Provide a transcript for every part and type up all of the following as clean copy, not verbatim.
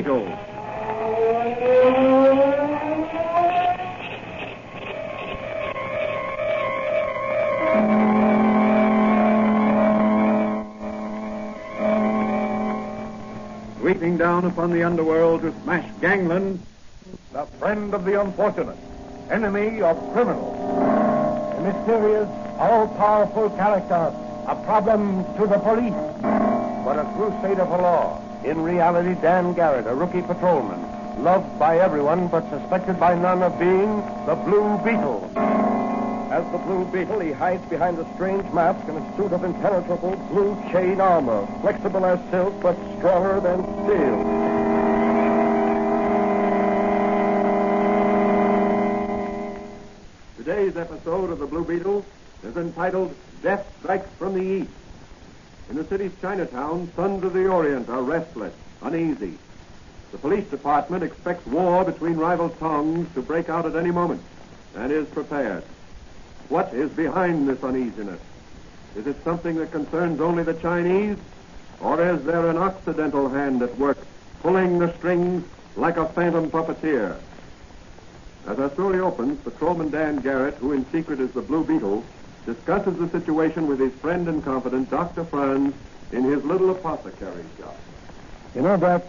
Beetle. Sweeping down upon the underworld to smash gangland, the friend of the unfortunate, enemy of criminals. A mysterious, all-powerful character, a problem to the police, but a crusader for law. In reality, Dan Garrett, a rookie patrolman, loved by everyone but suspected by none of being the Blue Beetle. As the Blue Beetle, he hides behind a strange mask and a suit of impenetrable blue chain armor, flexible as silk but stronger than steel. Today's episode of the Blue Beetle is entitled Death Strikes from the East. In the city's Chinatown, sons of the Orient are restless, uneasy. The police department expects war between rival tongues to break out at any moment and is prepared. What is behind this uneasiness? Is it something that concerns only the Chinese? Or is there an Occidental hand at work, pulling the strings like a phantom puppeteer? As our story opens, Patrolman Dan Garrett, who in secret is the Blue Beetle, discusses the situation with his friend and confidant, Dr. Franz, in his little apothecary shop. You know, Doc,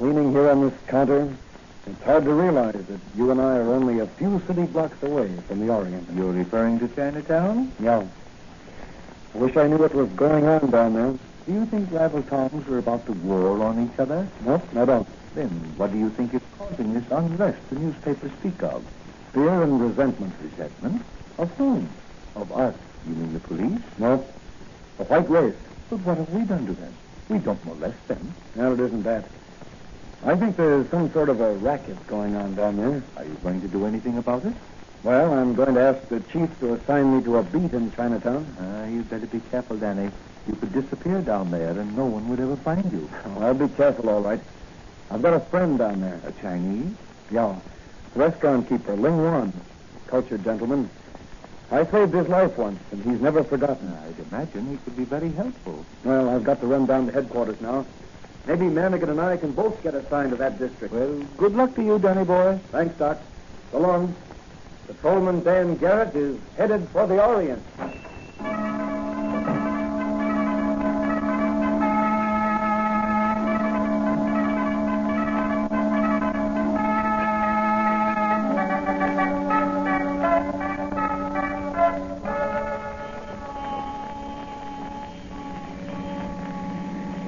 leaning here on this counter, it's hard to realize that you and I are only a few city blocks away from the Orient. You're referring to Chinatown? Yeah. I wish I knew what was going on down there. Do you think rival towns are about to war on each other? Nope, I don't. Then what do you think is causing this unrest the newspapers speak of? Fear and resentment. Resentment? Of whom? Of us. You mean the police? Nope. The white race. But what have we done to them? We don't molest them. No, it isn't that. I think there's some sort of a racket going on down there. Are you going to do anything about it? Well, I'm going to ask the chief to assign me to a beat in Chinatown. You'd better be careful, Danny. You could disappear down there and no one would ever find you. Oh, I'll be careful, all right. I've got a friend down there. A Chinese? Yeah. Restaurant keeper, Ling Wan. Cultured gentleman. I saved his life once, and he's never forgotten. I'd imagine he could be very helpful. Well, I've got to run down to headquarters now. Maybe Manigan and I can both get assigned to that district. Well, good luck to you, Danny boy. Thanks, Doc. So long. Patrolman Dan Garrett is headed for the Orient.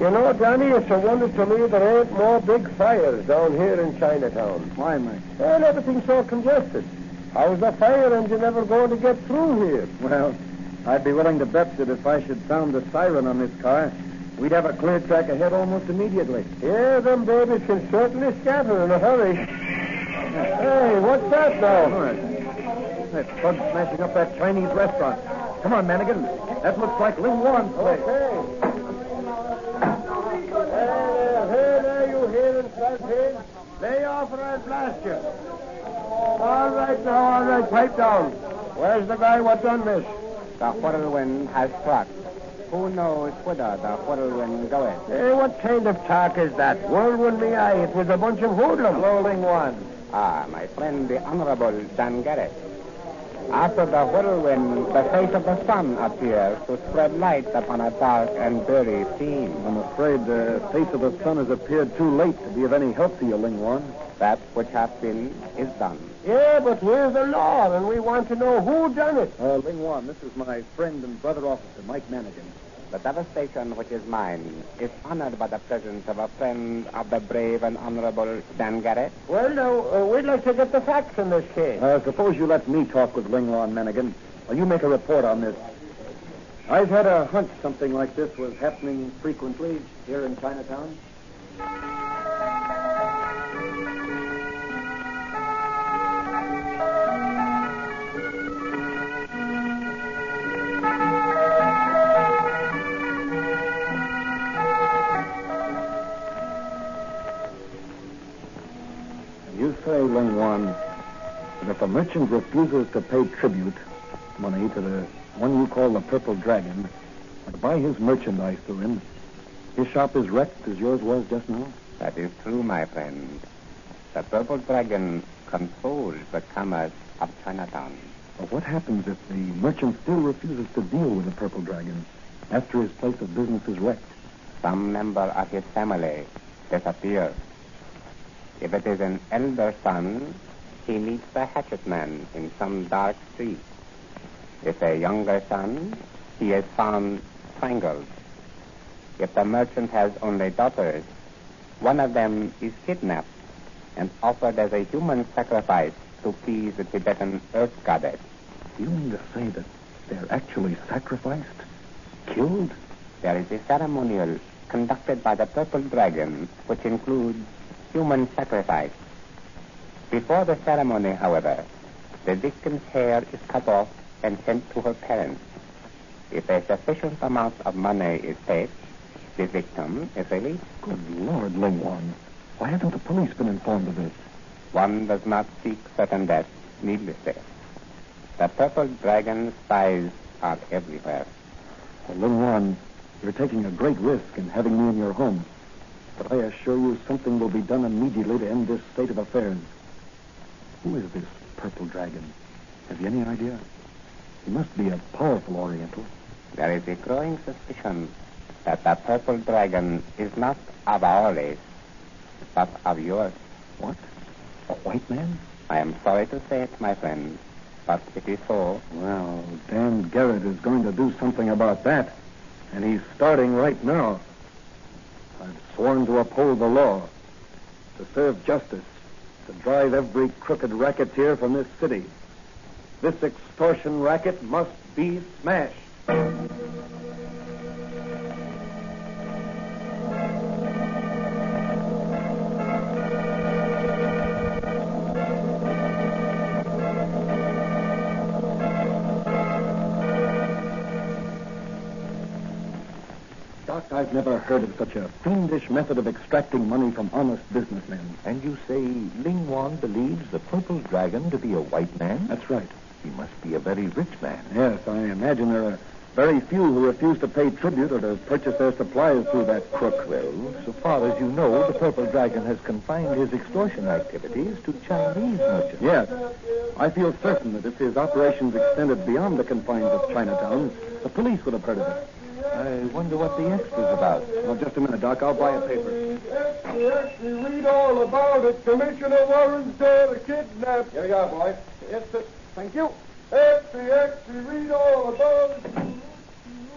You know, Johnny, it's a wonder to me there ain't more big fires down here in Chinatown. Why, Mike? Well, everything's so congested. How's the fire engine ever going to get through here? Well, I'd be willing to bet that if I should sound the siren on this car, we'd have a clear track ahead almost immediately. Yeah, them babies can certainly scatter in a hurry. Hey, what's that now? All right. That's Bud smashing up that Chinese restaurant. Come on, Manigan. That looks like Ling Wan's place. Okay. Hey there, you hearing, Flathead? Lay off or I'll blast you. All right, pipe down. Where's the guy what done this? The whirlwind has struck. Who knows whither the whirlwind goeth? Hey, what kind of talk is that? Whirlwind me eye. It was a bunch of hoodlums. Ling Wan. Ah, my friend, the Honorable Dan Garrett. After the whirlwind, the face of the sun appears to spread light upon a dark and dreary scene. I'm afraid the face of the sun has appeared too late to be of any help to you, Ling Wan. That which hath been is done. Yeah, but we're the law, and we want to know who done it. Ling Wan, this is my friend and brother officer, Mike Manigan. The devastation which is mine is honored by the presence of a friend of the brave and honorable Dan Garrett. Well, now, we'd like to get the facts in this case. Suppose you let me talk with Ling Wan, Manigan, while you make a report on this. I've had a hunch something like this was happening frequently here in Chinatown. You say, Ling Wan, that if a merchant refuses to pay tribute money to the one you call the Purple Dragon, and buy his merchandise through him, his shop is wrecked as yours was just now? That is true, my friend. The Purple Dragon controls the commerce of Chinatown. Well, what happens if the merchant still refuses to deal with the Purple Dragon after his place of business is wrecked? Some member of his family disappears. If it is an elder son, he meets the hatchet man in some dark street. If a younger son, he is found strangled. If the merchant has only daughters, one of them is kidnapped and offered as a human sacrifice to please the Tibetan earth goddess. Do you mean to say that they're actually sacrificed? Killed? There is a ceremonial conducted by the Purple Dragon, which includes human sacrifice. Before the ceremony, however, the victim's hair is cut off and sent to her parents. If a sufficient amount of money is paid, the victim is released. Good Lord, Lingwan. Why haven't the police been informed of this? One does not seek certain death needlessly. The Purple Dragon spies are everywhere. Well, Lingwan, you're taking a great risk in having me in your home. But I assure you something will be done immediately to end this state of affairs. Who is this Purple Dragon? Have you any idea? He must be a powerful Oriental. There is a growing suspicion that the Purple Dragon is not of our race, but of yours. What? A white man? I am sorry to say it, my friend, but it is so. Well, Dan Garrett is going to do something about that. And he's starting right now. I've sworn to uphold the law, to serve justice, to drive every crooked racketeer from this city. This extortion racket must be smashed. Doc, I've never heard of such a fiendish method of extracting money from honest businessmen. And you say Ling Wan believes the Purple Dragon to be a white man? That's right. He must be a very rich man. Yes, I imagine there are very few who refuse to pay tribute or to purchase their supplies through that crook. Well, so far as you know, the Purple Dragon has confined his extortion activities to Chinese merchants. Yes. I feel certain that if his operations extended beyond the confines of Chinatown, the police would have heard of it. I wonder what the extra's about. Well, just a minute, Doc. I'll buy a paper. Yes, you read all about it. Commissioner Warren's daughter kidnapped. Here you are, boy. Yes, sir. Thank you. You read all about it.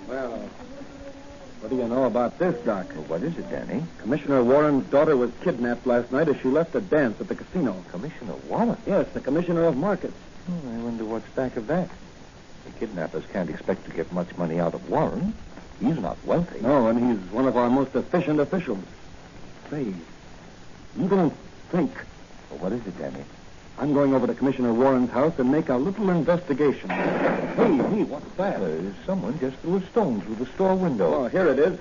Well, what do you know about this, Doc? Well, what is it, Danny? Commissioner Warren's daughter was kidnapped last night as she left a dance at the casino. Commissioner Warren? Yes, the commissioner of markets. I wonder what's back of that. The kidnappers can't expect to get much money out of Warren. He's not wealthy. No, and he's one of our most efficient officials. Say, you don't think... Well, what is it, Danny? I'm going over to Commissioner Warren's house and make a little investigation. Hey, what's that? Someone just threw a stone through the store window. Oh, here it is.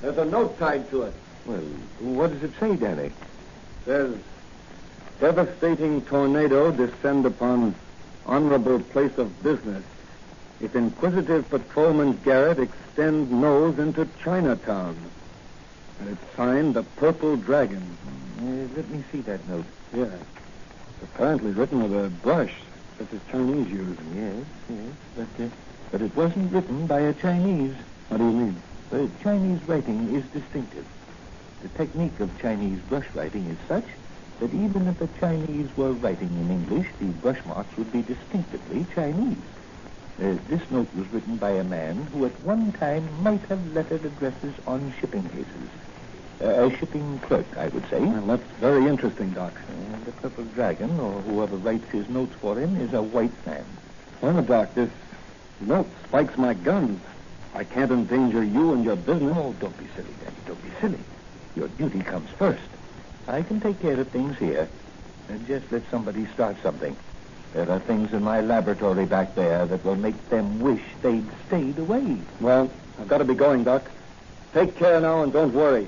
There's a note tied to it. Well, what does it say, Danny? It says, devastating tornado descend upon honorable place of business. If inquisitive patrolman Garrett extend nose into Chinatown. And it's signed the Purple Dragon. Let me see that note. Yeah. It's apparently written with a brush, such as Chinese use. Yes. But it wasn't written by a Chinese. What do you mean? The Chinese writing is distinctive. The technique of Chinese brush writing is such that even if the Chinese were writing in English, the brush marks would be distinctively Chinese. This note was written by a man who at one time might have lettered addresses on shipping cases. A shipping clerk, I would say. Well, that's very interesting, Doc. And the Purple Dragon, or whoever writes his notes for him, is a white man. Well, Doc, this note spikes my guns. I can't endanger you and your business. Oh, don't be silly, Danny. Don't be silly. Your duty comes first. I can take care of things here. And just let somebody start something. There are things in my laboratory back there that will make them wish they'd stayed away. Well, I've got to be going, Doc. Take care now and don't worry.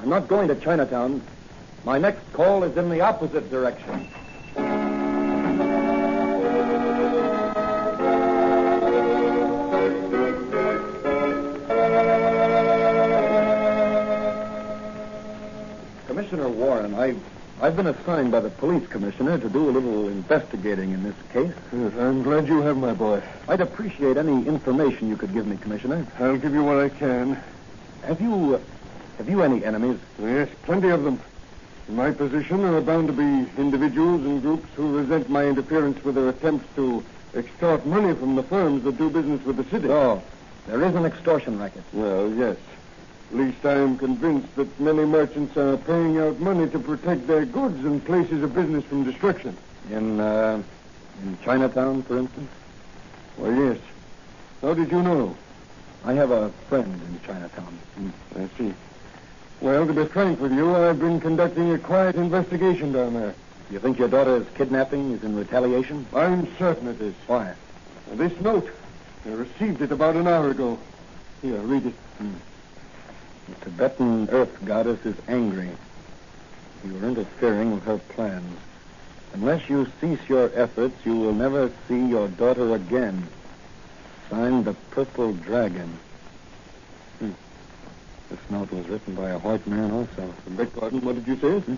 I'm not going to Chinatown. My next call is in the opposite direction. Commissioner Warren, I've been assigned by the police commissioner to do a little investigating in this case. Yes, I'm glad you have, my boy. I'd appreciate any information you could give me, Commissioner. I'll give you what I can. Have you any enemies? Yes, plenty of them. In my position, there are bound to be individuals and groups who resent my interference with their attempts to extort money from the firms that do business with the city. Oh, there is an extortion racket. Well, yes. At least I am convinced that many merchants are paying out money to protect their goods and places of business from destruction. In Chinatown, for instance? Why, yes. How did you know? I have a friend in Chinatown. I see. Well, to be frank with you, I've been conducting a quiet investigation down there. You think your daughter's kidnapping is in retaliation? I'm certain it is. Why? This note. I received it about an hour ago. Here, read it. The Tibetan Earth Goddess is angry. You are interfering with her plans. Unless you cease your efforts, you will never see your daughter again. Signed, the Purple Dragon. This note was written by a white man also. Beg pardon, what did you say?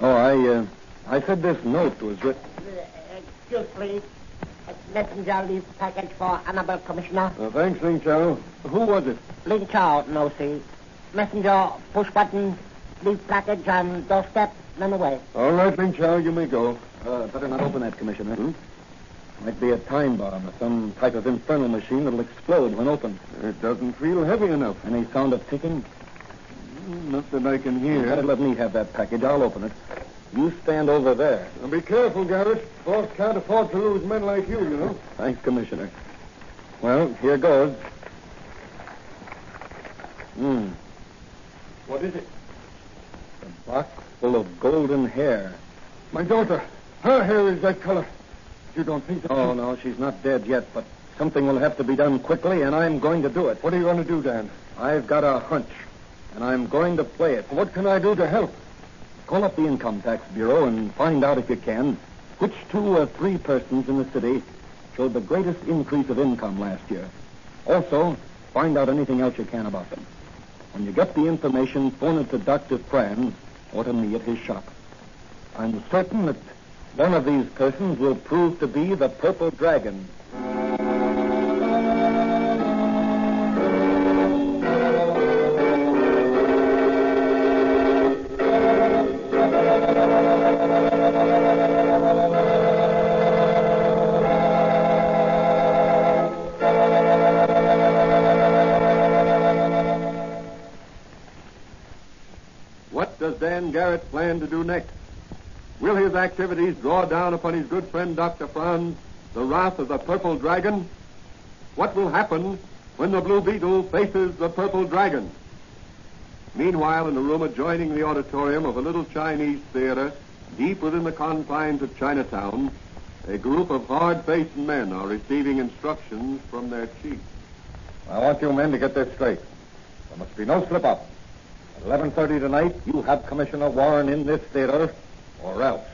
Oh, I said this note was written... Excuse, please. Messenger leaves package for Honorable Commissioner. Thanks, Ling Chow. Who was it? Ling Chow, no see. Messenger, push button, leave package on doorstep, then away. All right, Ling Chow, you may go. Better not open that, Commissioner. Might be a time bomb or some type of infernal machine that'll explode when opened. It doesn't feel heavy enough. Any sound of ticking? Not that I can hear. Better let me have that package. I'll open it. You stand over there. Now be careful, Garrett. Boss can't afford to lose men like you know. Thanks, Commissioner. Well, here goes. What is it? A box full of golden hair. My daughter. Her hair is that color. You don't think that... Oh, no, she's not dead yet, but something will have to be done quickly, and I'm going to do it. What are you going to do, Dan? I've got a hunch, and I'm going to play it. What can I do to help? Call up the Income Tax Bureau and find out, if you can, which 2 or 3 persons in the city showed the greatest increase of income last year. Also, find out anything else you can about them. When you get the information, phone it to Dr. Franz or to me at his shop. I'm certain that one of these persons will prove to be the Purple Dragon. What does Dan Garrett plan to do next? Will his activities draw down upon his good friend Dr. Franz the wrath of the Purple Dragon? What will happen when the Blue Beetle faces the Purple Dragon? Meanwhile, in the room adjoining the auditorium of a little Chinese theater deep within the confines of Chinatown, a group of hard-faced men are receiving instructions from their chief. I want you men to get this straight. There must be no slip-up. At 11:30 tonight, you have Commissioner Warren in this theater, or else.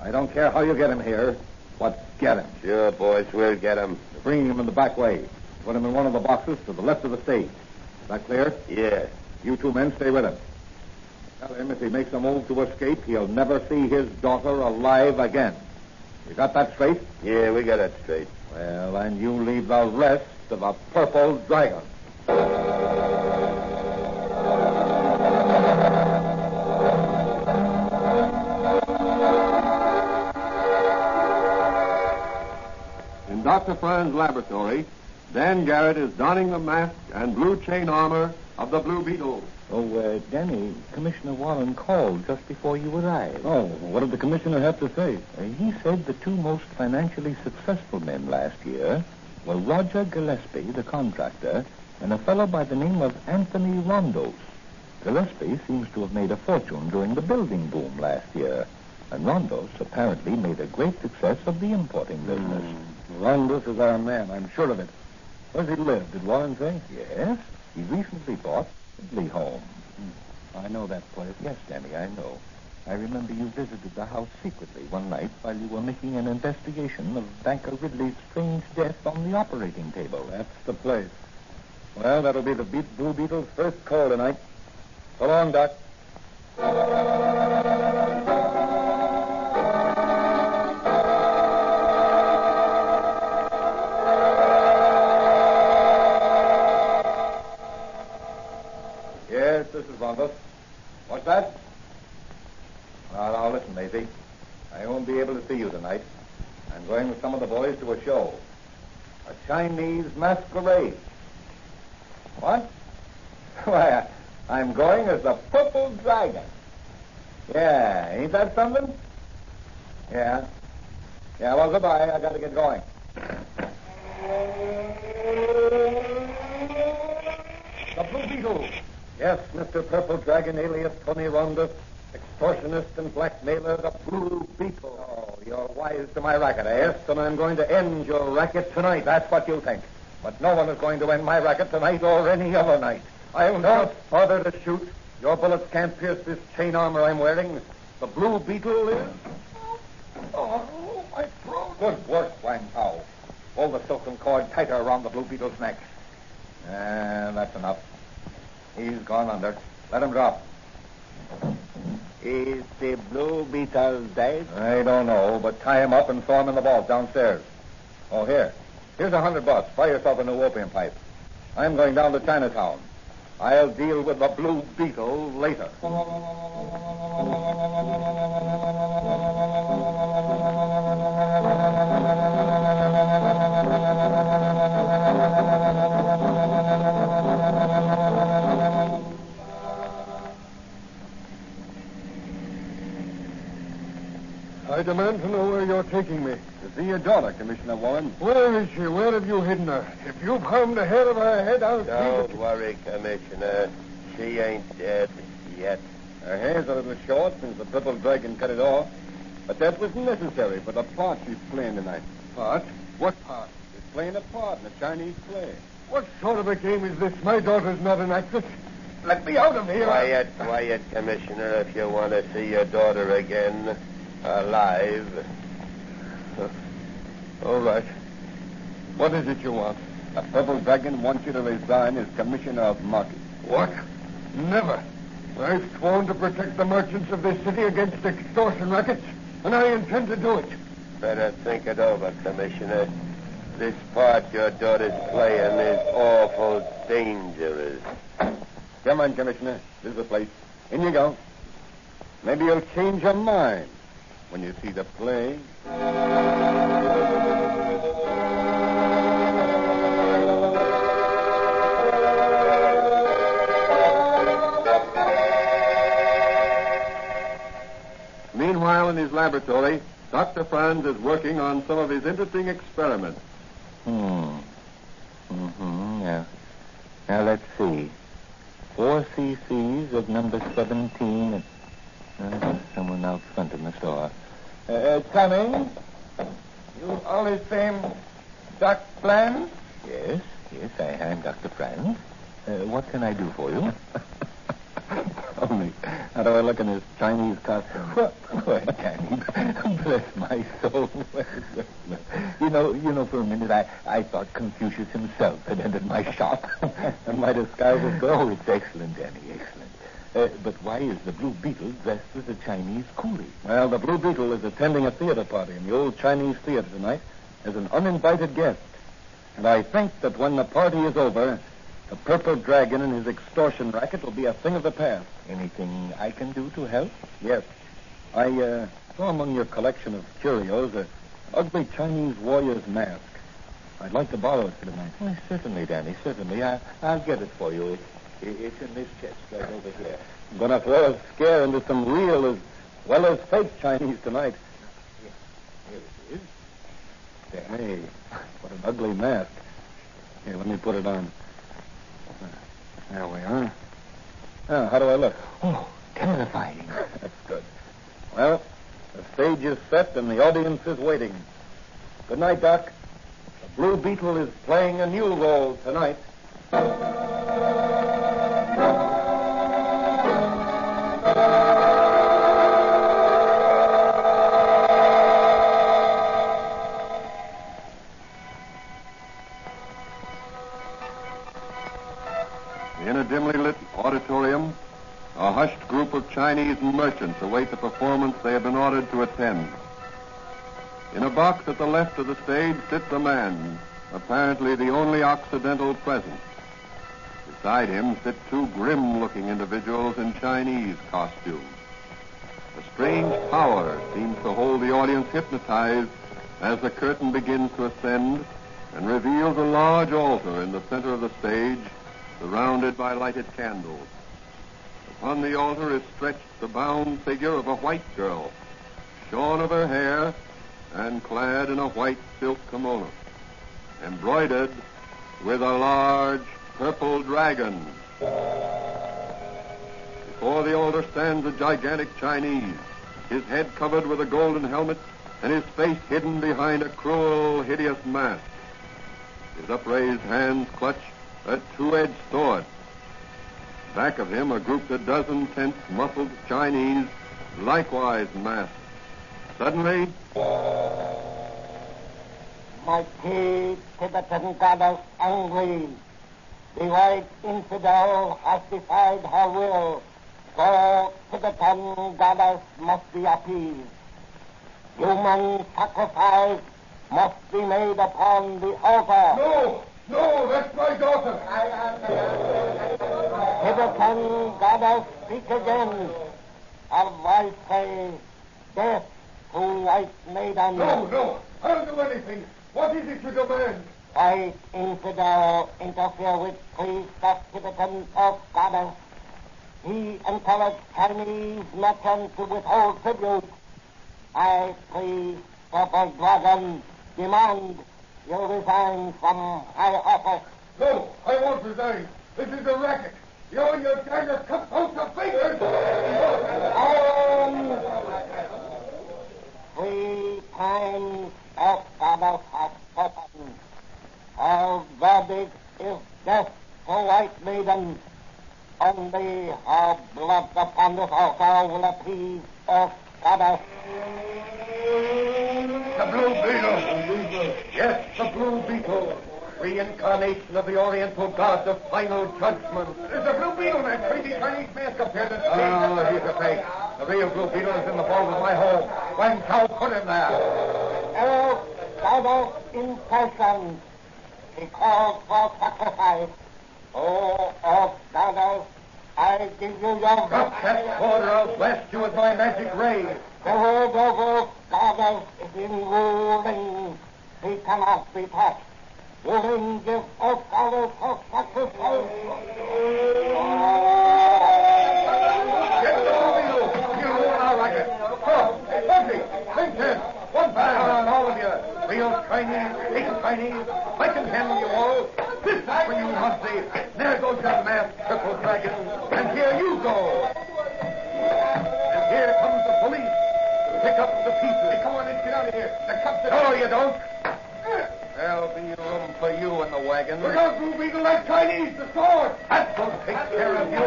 I don't care how you get him here, but get him. Sure, boys, we'll get him. You're bringing him in the back way. Put him in one of the boxes to the left of the stage. Is that clear? Yeah. You 2 men stay with him. Tell him if he makes a move to escape, he'll never see his daughter alive again. You got that straight? Yeah, we got it straight. Well, and you leave the rest to the Purple Dragon. In Dr. Franz's laboratory, Dan Garrett is donning the mask and blue chain armor of the Blue Beetle. Oh, Danny, Commissioner Warren called just before you arrived. Oh, what did the commissioner have to say? He said the 2 most financially successful men last year were Roger Gillespie, the contractor, and a fellow by the name of Anthony Rondos. Gillespie seems to have made a fortune during the building boom last year, and Rondos apparently made a great success of the importing business. Rondos is our man, I'm sure of it. Where does he live, did Warren say? Yes, he recently bought Ridley Home. I know that place. Yes, Danny, I know. I remember you visited the house secretly one night while you were making an investigation of Banker Ridley's strange death on the operating table. That's the place. Well, that'll be the Blue Beetle's first call tonight. So long, Doc. Now, listen, Maisie. I won't be able to see you tonight. I'm going with some of the boys to a show. A Chinese masquerade. What? Why, I'm going as the Purple Dragon. Yeah, ain't that something? Yeah. Yeah, well, goodbye. I got to get going. The Blue Beetle. Yes, Mr. Purple Dragon, alias Tony Ronda, extortionist and blackmailer, the Blue Beetle. Oh, you're wise to my racket, eh? Yes, and I'm going to end your racket tonight. That's what you think. But no one is going to end my racket tonight or any other night. I'll not bother to shoot. Your bullets can't pierce this chain armor I'm wearing. The Blue Beetle is... Oh, my throat. Good work, Wang Pao. Pull the silken cord tighter around the Blue Beetle's neck. That's enough. He's gone under. Let him drop. Is the Blue Beetle dead? I don't know, but tie him up and throw him in the vault downstairs. Oh, here. Here's $100. Buy yourself a new opium pipe. I'm going down to Chinatown. I'll deal with the Blue Beetle later. I demand to know where you're taking me. To see your daughter, Commissioner Warren. Where is she? Where have you hidden her? If you've harmed the hair of her head, I'll... Don't worry, Commissioner. She ain't dead yet. Her hair's a little short since the Purple Dragon cut it off. But that was necessary for the part she's playing tonight. Part? What part? She's playing a part in a Chinese play. What sort of a game is this? My daughter's not an actress. Let me out of here. Quiet, Commissioner, if you want to see your daughter again alive. All right. What is it you want? The Purple Dragon wants you to resign as Commissioner of Market. What? Never. I've sworn to protect the merchants of this city against extortion rackets, and I intend to do it. Better think it over, Commissioner. This part your daughter's playing is awful dangerous. Come on, Commissioner. This is the place. In you go. Maybe you'll change your mind when you see the play. Meanwhile, in his laboratory, Dr. Franz is working on some of his interesting experiments. Yeah. Now, let's see. 4 cc's of number 17. Someone out front in the store. Coming. You are the same Dr. Franz? Yes, I am Dr. Franz. What can I do for you? Only, how do I look in this Chinese costume? Well, Danny, bless my soul. You know, for a minute I thought Confucius himself had entered my shop. And my disguise is good. Oh, it's excellent, Danny, excellent. But why is the Blue Beetle dressed as a Chinese coolie? Well, the Blue Beetle is attending a theater party in the old Chinese theater tonight as an uninvited guest. And I think that when the party is over, the Purple Dragon and his extortion racket will be a thing of the past. Anything I can do to help? Yes. I saw among your collection of curios an ugly Chinese warrior's mask. I'd like to borrow it for tonight. Oh, certainly, Danny, certainly. I'll get it for you. It's in this chest right over here. I'm going to throw a scare into some real as well as fake Chinese tonight. Here it is. There. Hey, what an ugly mask. Here, let me put it on. There we are. Now, how do I look? Oh, terrifying. That's good. Well, the stage is set and the audience is waiting. Good night, Doc. The Blue Beetle is playing a new role tonight. In a dimly lit auditorium, a hushed group of Chinese merchants await the performance they have been ordered to attend. In a box at the left of the stage sits a man, apparently the only Occidental present. Beside him sit 2 grim-looking individuals in Chinese costume. A strange power seems to hold the audience hypnotized as the curtain begins to ascend and reveals a large altar in the center of the stage, surrounded by lighted candles. Upon the altar is stretched the bound figure of a white girl, shorn of her hair and clad in a white silk kimono, embroidered with a large purple dragon. Before the altar stands a gigantic Chinese, his head covered with a golden helmet and his face hidden behind a cruel, hideous mask. His upraised hands clutch a two-edged sword. Back of him are grouped a dozen tense, muscled Chinese, likewise masked. Suddenly, mighty Tibetan goddess angry, the white infidel has defied her will, so Tibetan goddess must be appeased. Human sacrifice must be made upon the altar. No, that's my daughter. Tibetan goddess, speak again. Have I say death to white maiden? No, I'll do anything. What is it you demand? White infidel interfere with priest of Tibetan of goddess. He encouraged Chinese merchants to withhold tribute. I, priest Purple Dragon, demand you resign from high office. No, I won't resign. This is a racket. You and your gang have cut out the fingers. 3 times of goddess has spoken. Her verdict is death to white maiden. Only her blood upon this altar will appease earth goddess. The Blue Beetle. Yes, the Blue Beetle. Reincarnation of the Oriental God, the final judgment. There's a Blue Beetle, that crazy Chinese mask appeared in the Oh, he's a fake. The real Blue Beetle is in the vault of my home. When Chow put him there. Earth goddess in person. He calls for sacrifice. Oh, Earth goddess, I give you your... Drop that sword or I'll blast you with my magic ray. The word of Earth goddess is in ruling. He cannot be touched. Ruling gives Earth goddess her sacrifice. Get the Blue Beetle. You ruin our racket. Come, Bugsy, Lincoln, one band, all of you. Real Chinese, fake Chinese, I can handle you all. This is for you, Muggsy. There goes that masked purple dragon, and here you go. And here comes the police to pick up the pieces. Hey, come on, let's get out of here. The cops are... No, you don't. There'll be room for you in the wagon. Look out, Blue Beetle, that Chinese, the sword. That will take care of you.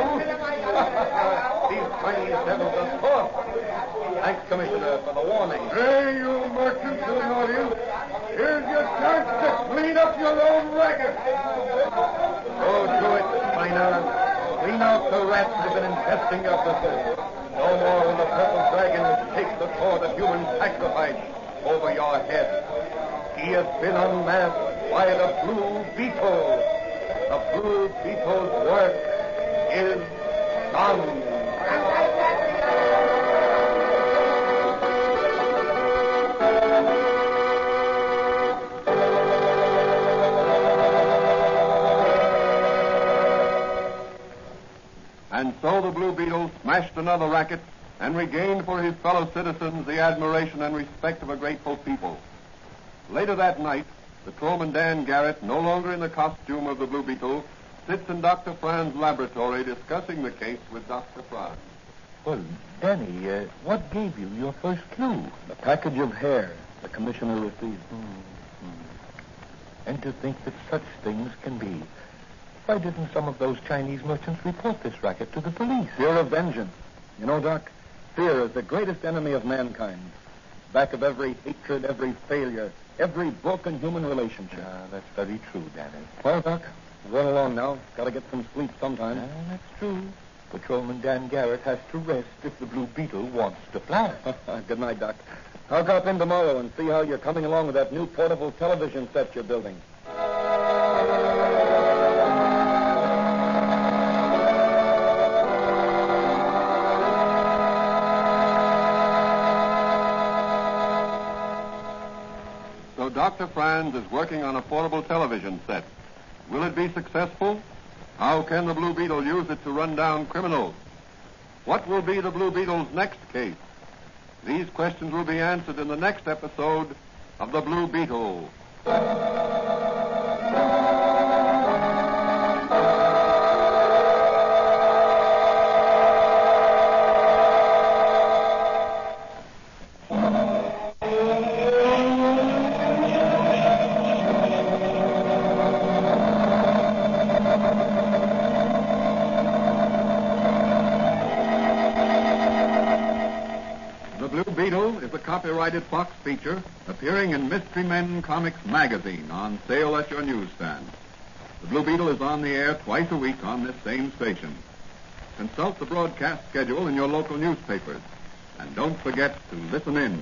These Chinese devils are soft. Thanks, Commissioner, for the warning. Hey, you merchants in the audience. Here's your chance to clean up your own racket. Go do it, China. Clean out the rats that have been infesting your business. No more will the purple dragon take the sword of human sacrifice over your head. He has been unmasked by the Blue Beetle. The Blue Beetle's work is done. And so the Blue Beetle smashed another racket and regained for his fellow citizens the admiration and respect of a grateful people. Later that night, the Commandant Garrett, no longer in the costume of the Blue Beetle, sits in Dr. Fran's laboratory discussing the case with Dr. Fran. Well, Danny, what gave you your first clue? The package of hair the commissioner received. And to think that such things can be. Why didn't some of those Chinese merchants report this racket to the police? Fear of vengeance. You know, Doc, fear is the greatest enemy of mankind. Back of every hatred, every failure, every broken human relationship. That's very true, Danny. Well, Doc, run along now. Got to get some sleep sometime. That's true. Patrolman Dan Garrett has to rest if the Blue Beetle wants to fly. Good night, Doc. I'll drop in tomorrow and see how you're coming along with that new portable television set you're building. So Dr. Franz is working on a portable television set. Will it be successful? How can the Blue Beetle use it to run down criminals? What will be the Blue Beetle's next case? These questions will be answered in the next episode of The Blue Beetle. The Blue Beetle is a copyrighted Fox feature appearing in Mystery Men Comics magazine on sale at your newsstand. The Blue Beetle is on the air twice a week on this same station. Consult the broadcast schedule in your local newspapers. And don't forget to listen in.